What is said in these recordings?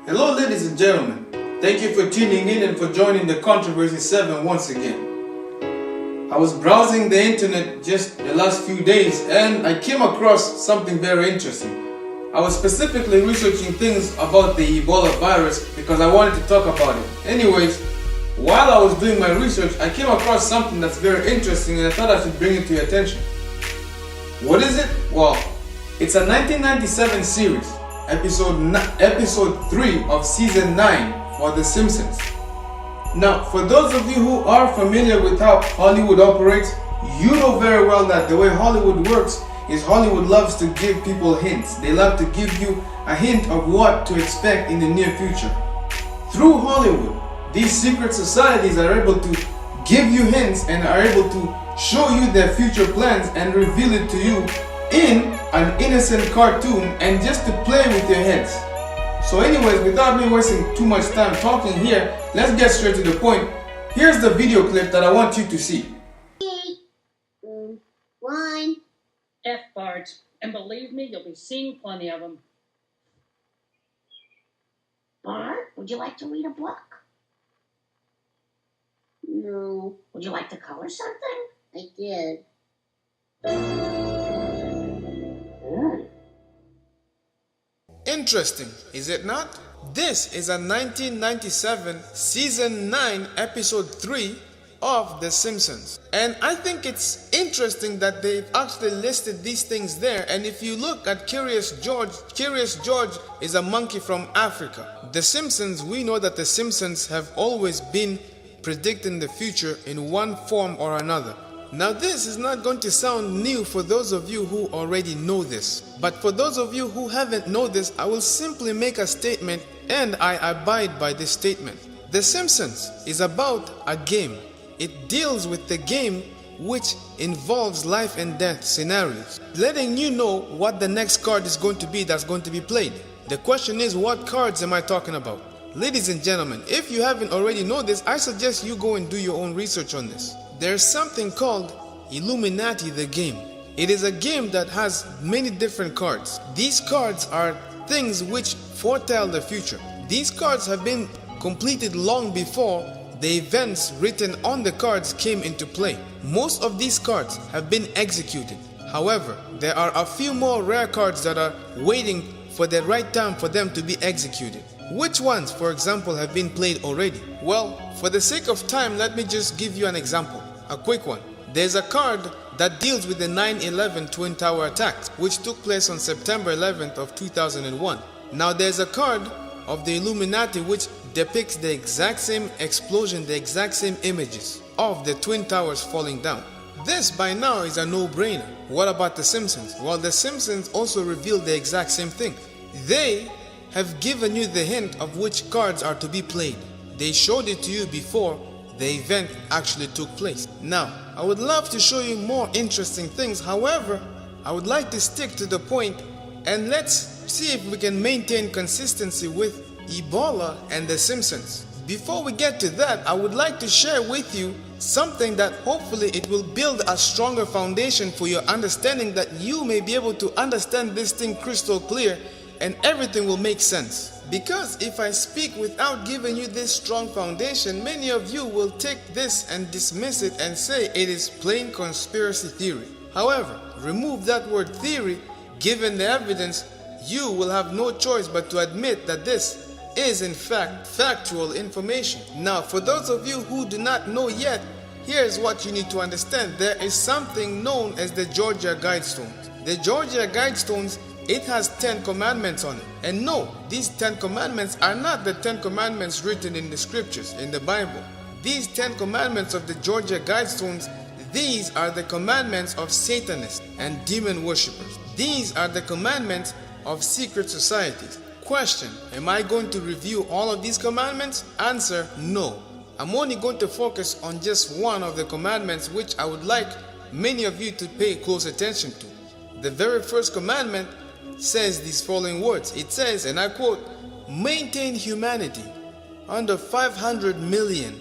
Hello ladies and gentlemen, thank you for tuning in and for joining the Controversy 7 once again. I was browsing the internet just the last few days and I came across something very interesting. I was specifically researching things about the Ebola virus because I wanted to talk about it. Anyways, while I was doing my research, I came across something that's very interesting and I thought I should bring it to your attention. What is it? Well, it's a 1997 series. Episode 3 of Season 9 for The Simpsons. Now, for those of you who are familiar with how Hollywood operates, you know very well that the way Hollywood works is Hollywood loves to give people hints. They love to give you a hint of what to expect in the near future. Through Hollywood, these secret societies are able to give you hints and are able to show you their future plans and reveal it to you in an innocent cartoon and just to play with your heads. So anyways, without me wasting too much time talking here, let's get straight to the point. Here's the video clip that I want you to see. 1 F-Bart, and believe me, you'll be seeing plenty of them. Bart, would you like to read a book? No. Would you like to color something? I did. Interesting, is it not? This is a 1997 Season 9 Episode 3 of The Simpsons. And I think it's interesting that they've actually listed these things there. And if you look at Curious George is a monkey from Africa. The Simpsons, we know that The Simpsons have always been predicting the future in one form or another. Now this is not going to sound new for those of you who already know this. But for those of you who haven't known this, I will simply make a statement and I abide by this statement. The Simpsons is about a game. It deals with the game which involves life and death scenarios, letting you know what the next card is going to be that's going to be played. The question is, what cards am I talking about? Ladies and gentlemen, if you haven't already known this, I suggest you go and do your own research on this. There's something called Illuminati the game. It is a game that has many different cards. These cards are things which foretell the future. These cards have been completed long before the events written on the cards came into play. Most of these cards have been executed. However, there are a few more rare cards that are waiting for the right time for them to be executed. Which ones, for example, have been played already? Well, for the sake of time, let me just give you an example. A quick one. There's a card that deals with the 9/11 Twin Tower attacks, which took place on September 11th of 2001. Now there's a card of the Illuminati which depicts the exact same explosion, the exact same images of the Twin Towers falling down. This by now is a no-brainer. What about the Simpsons? Well, the Simpsons also revealed the exact same thing. They have given you the hint of which cards are to be played. They showed it to you before the event actually took place. Now, I would love to show you more interesting things. However, I would like to stick to the point and let's see if we can maintain consistency with Ebola and the Simpsons. Before we get to that, I would like to share with you something that hopefully it will build a stronger foundation for your understanding, that you may be able to understand this thing crystal clear and everything will make sense. Because if I speak without giving you this strong foundation, many of you will take this and dismiss it and say it is plain conspiracy theory. However, remove that word theory, given the evidence, you will have no choice but to admit that this is in fact factual information. Now, for those of you who do not know yet, here's what you need to understand. There is something known as the Georgia Guidestones. The Georgia Guidestones, it has 10 commandments on it. And no, these 10 commandments are not the 10 commandments written in the scriptures, in the Bible. These 10 commandments of the Georgia Guidestones, these are the commandments of Satanists and demon worshippers. These are the commandments of secret societies. Question, am I going to review all of these commandments? Answer, no. I'm only going to focus on just one of the commandments which I would like many of you to pay close attention to. The very first commandment says these following words. It says, and I quote, "Maintain humanity under 500 million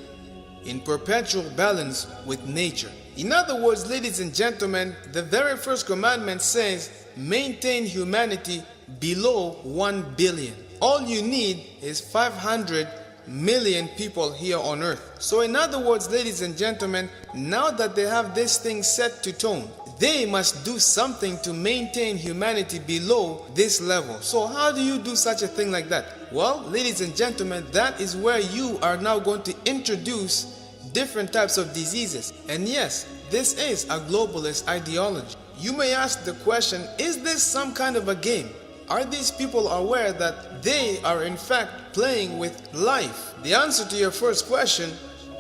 in perpetual balance with nature." In other words, ladies and gentlemen, the very first commandment says maintain humanity below 1 billion. all you need is 500 million people here on earth. So in other words, ladies and gentlemen, now that they have this thing set to tone, they must do something to maintain humanity below this level. So how do you do such a thing like that? Well, ladies and gentlemen, that is where you are now going to introduce different types of diseases. And yes, this is a globalist ideology. You may ask the question, is this some kind of a game? Are these people aware that they are in fact playing with life? The answer to your first question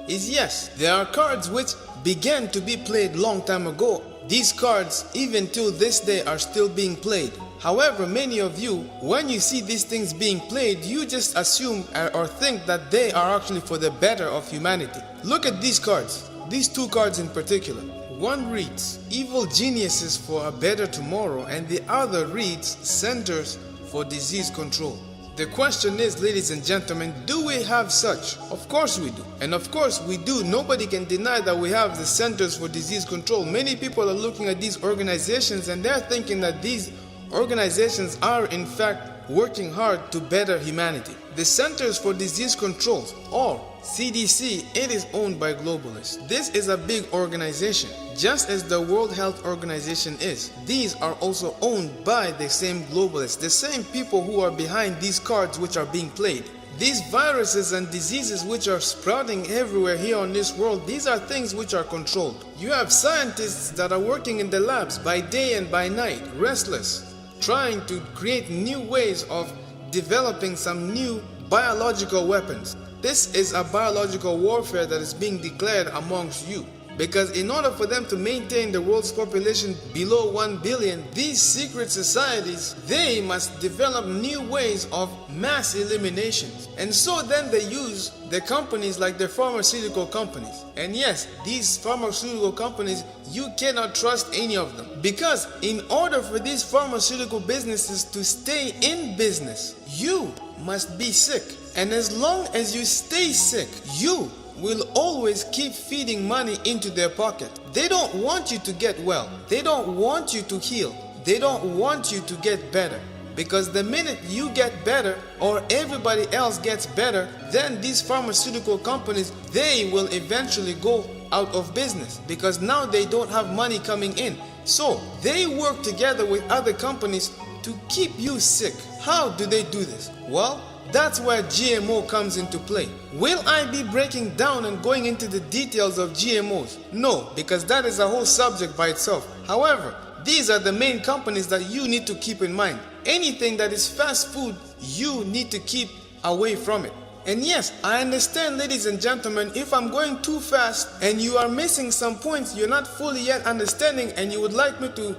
is yes. There are cards which began to be played long time ago. These cards, even till this day, are still being played. However, many of you, when you see these things being played, you just assume or think that they are actually for the better of humanity. Look at these cards, these two cards in particular. One reads evil geniuses for a better tomorrow, and the other reads centers for disease control. The question is, ladies and gentlemen, do we have such? Of course we do. And of course we do. Nobody can deny that we have the Centers for Disease Control. Many people are looking at these organizations and they're thinking that these organizations are in fact working hard to better humanity. The Centers for Disease Control, or CDC, it is owned by globalists. This is a big organization, just as the World Health Organization is. These are also owned by the same globalists, the same people who are behind these cards which are being played. These viruses and diseases which are sprouting everywhere here on this world, these are things which are controlled. You have scientists that are working in the labs by day and by night, restless, trying to create new ways of developing some new biological weapons. This is a biological warfare that is being declared amongst you. Because in order for them to maintain the world's population below 1 billion, these secret societies, they must develop new ways of mass eliminations. And so then they use the companies like the pharmaceutical companies. And yes, these pharmaceutical companies, you cannot trust any of them. Because in order for these pharmaceutical businesses to stay in business, you must be sick. And as long as you stay sick, you will always keep feeding money into their pocket. They don't want you to get well. They don't want you to heal. They don't want you to get better. Because the minute you get better or everybody else gets better, then these pharmaceutical companies, they will eventually go out of business because now they don't have money coming in. So they work together with other companies to keep you sick. How do they do this? Well, that's where GMO comes into play. Will I be breaking down and going into the details of GMOs? No, because that is a whole subject by itself. However, these are the main companies that you need to keep in mind. Anything that is fast food, you need to keep away from it. And yes, I understand, ladies and gentlemen, if I'm going too fast and you are missing some points you're not fully yet understanding and you would like me to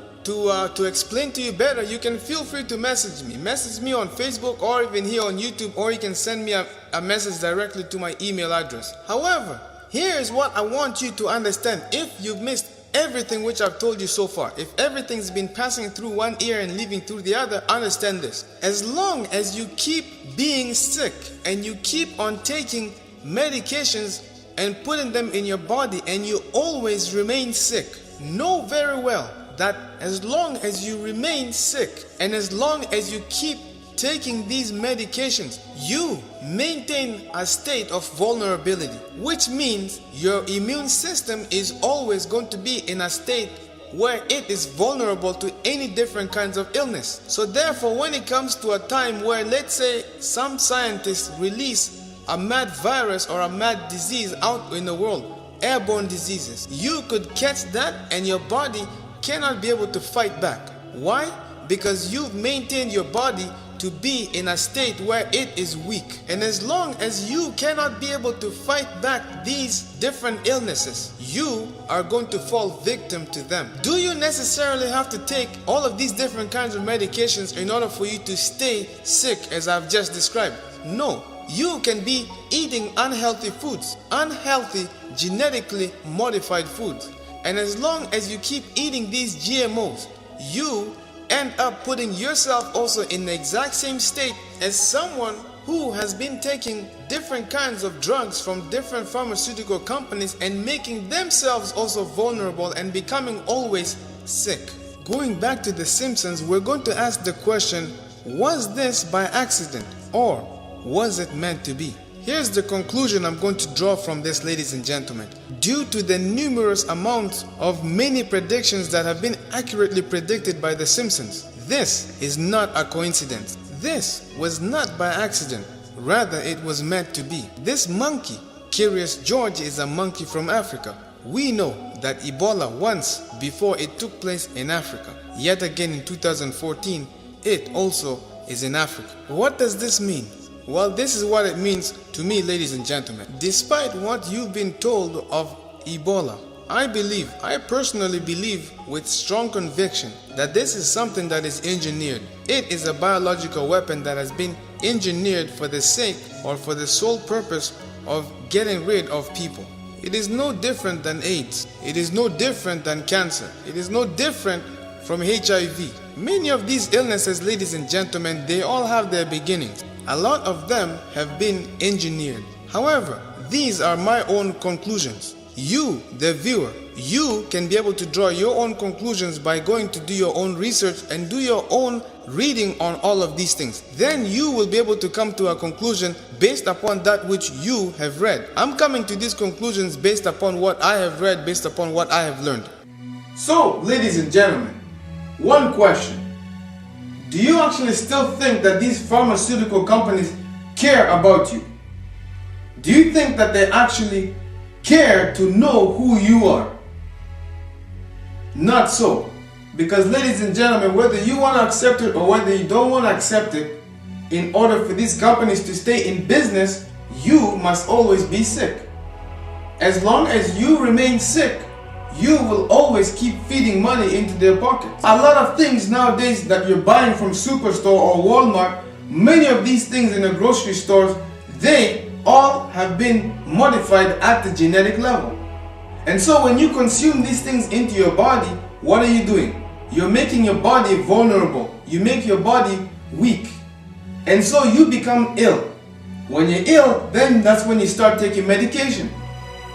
explain to you better, you can feel free to message me. Message me on Facebook or even here on YouTube, or you can send me a message directly to my email address. However, here is what I want you to understand. If you've missed everything which I've told you so far, if everything's been passing through one ear and leaving through the other, understand this. As long as you keep being sick and you keep on taking medications and putting them in your body and you always remain sick, know very well that as long as you remain sick and as long as you keep taking these medications, you maintain a state of vulnerability, which means your immune system is always going to be in a state where it is vulnerable to any different kinds of illness. So therefore, when it comes to a time where, let's say, some scientists release a mad virus or a mad disease out in the world, airborne diseases, you could catch that and your body cannot be able to fight back. Why? Because you've maintained your body to be in a state where it is weak. And as long as you cannot be able to fight back these different illnesses, you are going to fall victim to them. Do you necessarily have to take all of these different kinds of medications in order for you to stay sick, as I've just described? No. You can be eating unhealthy foods, unhealthy, genetically modified foods. And as long as you keep eating these GMOs, you end up putting yourself also in the exact same state as someone who has been taking different kinds of drugs from different pharmaceutical companies and making themselves also vulnerable and becoming always sick. Going back to The Simpsons, we're going to ask the question, was this by accident? or was it meant to be? Here's the conclusion I'm going to draw from this, ladies and gentlemen. Due to the numerous amounts of many predictions that have been accurately predicted by the Simpsons, this is not a coincidence. This was not by accident. Rather, it was meant to be. This monkey, Curious George, is a monkey from Africa. We know that Ebola once before it took place in Africa. Yet again in 2014, it also is in Africa. What does this mean? Well, this is what it means to me, ladies and gentlemen. Despite what you've been told of Ebola, I personally believe with strong conviction that this is something that is engineered. It is a biological weapon that has been engineered for the sake or for the sole purpose of getting rid of people. It is no different than AIDS. It is no different than cancer. It is no different from HIV. Many of these illnesses, ladies and gentlemen, they all have their beginnings. A lot of them have been engineered. However, these are my own conclusions. You, the viewer, you can be able to draw your own conclusions by going to do your own research and do your own reading on all of these things. Then you will be able to come to a conclusion based upon that which you have read. I'm coming to these conclusions based upon what I have read, based upon what I have learned. So, ladies and gentlemen, one question. Do you actually still think that these pharmaceutical companies care about you? Do you think that they actually care to know who you are? Not so. Because, ladies and gentlemen, whether you want to accept it or whether you don't want to accept it, in order for these companies to stay in business, you must always be sick. As long as you remain sick, you will always keep feeding money into their pockets. A lot of things nowadays that you're buying from Superstore or Walmart, many of these things in the grocery stores, they all have been modified at the genetic level. And so when you consume these things into your body, what are you doing? You're making your body vulnerable. You make your body weak. And so you become ill. When you're ill, then that's when you start taking medication.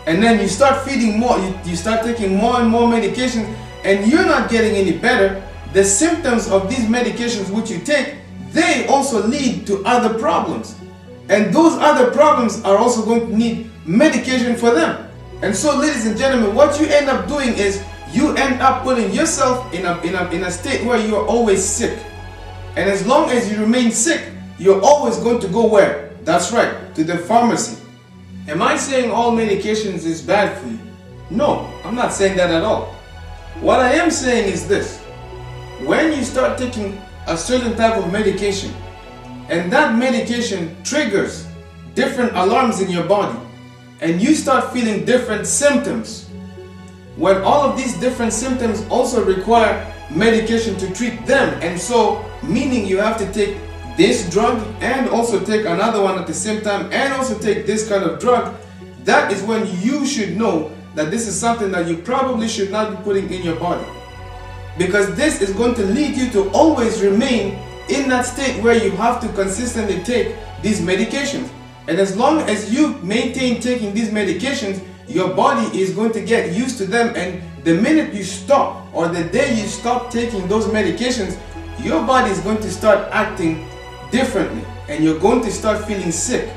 And then you start feeding more, you start taking more and more medications, and you're not getting any better. The symptoms of these medications which you take, they also lead to other problems. And those other problems are also going to need medication for them. And so, ladies and gentlemen, what you end up doing is you end up putting yourself in a state where you are always sick. And as long as you remain sick, you're always going to go where? That's right, to the pharmacy. Am I saying all medications is bad for you? No, I'm not saying that at all. What I am saying is this. When you start taking a certain type of medication, and that medication triggers different alarms in your body, and you start feeling different symptoms, when all of these different symptoms also require medication to treat them, and so meaning you have to take this drug and also take another one at the same time and also take this kind of drug, that is when you should know that this is something that you probably should not be putting in your body. Because this is going to lead you to always remain in that state where you have to consistently take these medications. And as long as you maintain taking these medications, your body is going to get used to them, and the minute you stop or the day you stop taking those medications, your body is going to start acting differently and you're going to start feeling sick.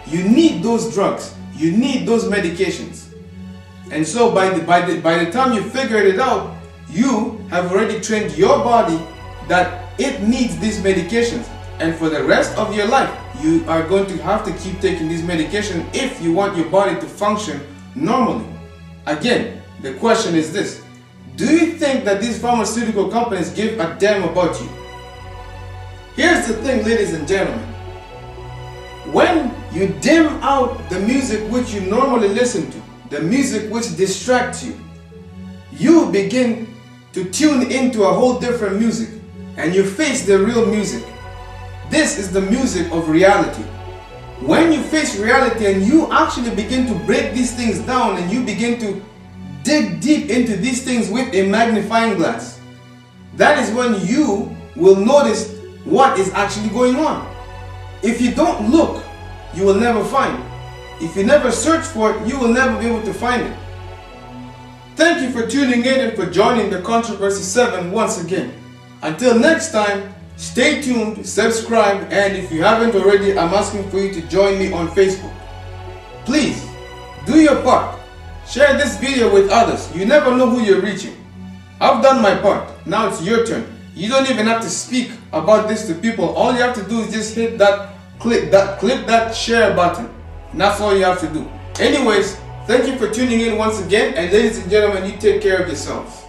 You need those drugs, you need those medications. And so by the time you figured it out, you have already trained your body that it needs these medications, and for the rest of your life you are going to have to keep taking these medications if you want your body to function normally. Again, the question is this: do you think that these pharmaceutical companies give a damn about you? Here's the thing, ladies and gentlemen. When you dim out the music which you normally listen to, the music which distracts you, you begin to tune into a whole different music, and you face the real music. This is the music of reality. When you face reality and you actually begin to break these things down and you begin to dig deep into these things with a magnifying glass, that is when you will notice what is actually going on. If you don't look, you will never find it. If you never search for it, you will never be able to find it. Thank you for tuning in and for joining the Controversy 7 once again. Until next time, Stay tuned, subscribe, and if you haven't already, I'm asking for you to join me on Facebook. Please, do your part. Share this video with others. You never know who you're reaching. I've done my part. Now it's your turn. You don't even have to speak about this to people. All you have to do is just hit that, click that share button. And that's all you have to do. Anyways, thank you for tuning in once again. And ladies and gentlemen, you take care of yourselves.